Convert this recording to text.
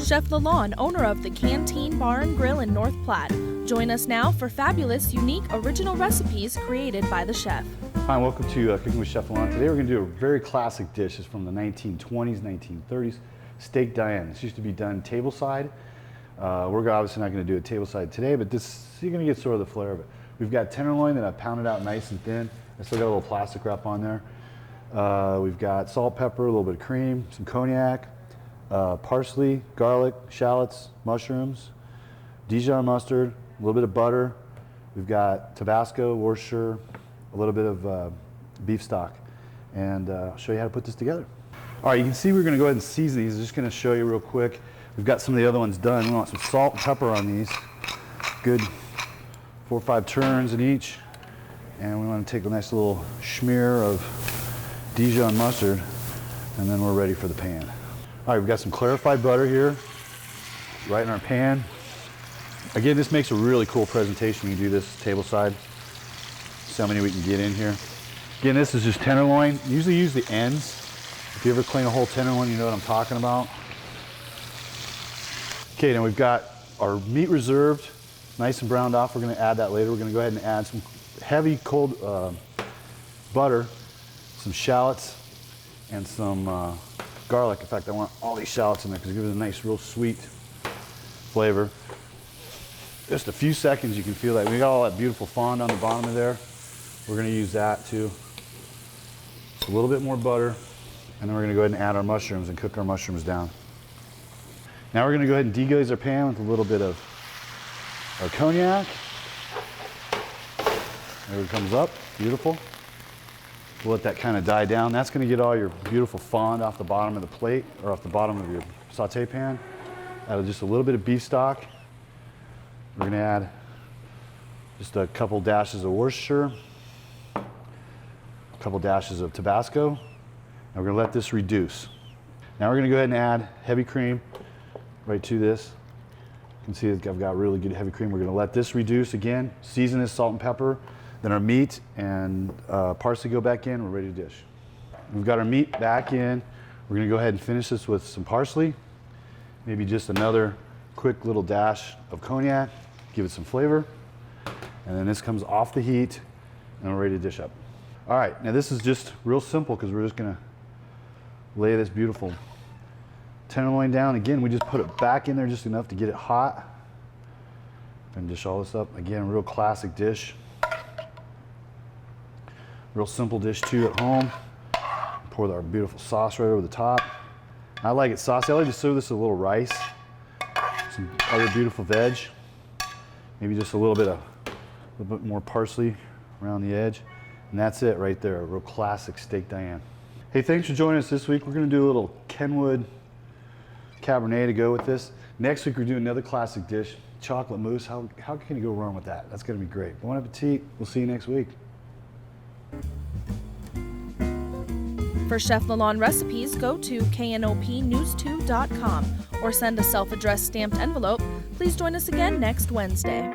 Chef Lalanne, owner of the Canteen Bar and Grill in North Platte. Join us now for fabulous, unique, original recipes created by the chef. Hi, and welcome to Cooking with Chef Lalanne. Today we're going to do a very classic dish. It's from the 1920s, 1930s, steak Diane. This used to be done tableside. We're obviously not going to do it tableside today, but this, you're going to get sort of the flair of it. We've got tenderloin that I pounded out nice and thin. I still got a little plastic wrap on there. We've got salt, pepper, a little bit of cream, some cognac, parsley, garlic, shallots, mushrooms, Dijon mustard, a little bit of butter. We've got Tabasco, Worcestershire, a little bit of beef stock, and I'll show you how to put this together. All right, you can see we're going to go ahead and season these. I'm just going to show you real quick. We've got some of the other ones done. We want some salt and pepper on these. Good 4 or 5 turns in each. And we want to take a nice little smear of Dijon mustard, and then we're ready for the pan. All right, we've got some clarified butter here, right in our pan. Again, this makes a really cool presentation when you do this tableside. See how many we can get in here. Again, this is just tenderloin. Usually use the ends. If you ever clean a whole tenderloin, you know what I'm talking about. Okay, now we've got our meat reserved, nice and browned off. We're going to add that later. We're going to go ahead and add some heavy cold butter, some shallots, and some garlic. In fact, I want all these shallots in there because it gives it a nice, real sweet flavor. Just a few seconds, you can feel that. We got all that beautiful fond on the bottom of there. We're going to use that too. Just a little bit more butter, and then we're going to go ahead and add our mushrooms and cook our mushrooms down. Now we're going to go ahead and deglaze our pan with a little bit of our cognac. There it comes up, beautiful. We'll let that kind of die down. That's going to get all your beautiful fond off the bottom of the plate, or off the bottom of your saute pan. Add just a little bit of beef stock. We're going to add just a couple dashes of Worcestershire, a couple dashes of Tabasco, and we're going to let this reduce. Now we're going to go ahead and add heavy cream right to this. You can see I've got really good heavy cream. We're going to let this reduce again, season this salt and pepper, then our meat and parsley go back in. We're ready to dish. We've got our meat back in. We're going to go ahead and finish this with some parsley, maybe just another quick little dash of cognac, give it some flavor, and then this comes off the heat and we're ready to dish up. All right, now this is just real simple because we're just going to lay this beautiful tenderloin down. Again, we just put it back in there just enough to get it hot and dish all this up. Again, real classic dish. Real simple dish too at home. Pour our beautiful sauce right over the top. I like it saucy. I like to serve this with a little rice, some other beautiful veg, maybe just a little bit more parsley around the edge, and that's it right there. A real classic steak Diane. Hey, thanks for joining us this week. We're going to do a little Kenwood Cabernet to go with this. Next week we're doing another classic dish, chocolate mousse. How can you go wrong with that? That's going to be great. Bon appetit. We'll see you next week. For Chef Lalanne recipes, go to knopnews2.com or send a self-addressed stamped envelope. Please join us again next Wednesday.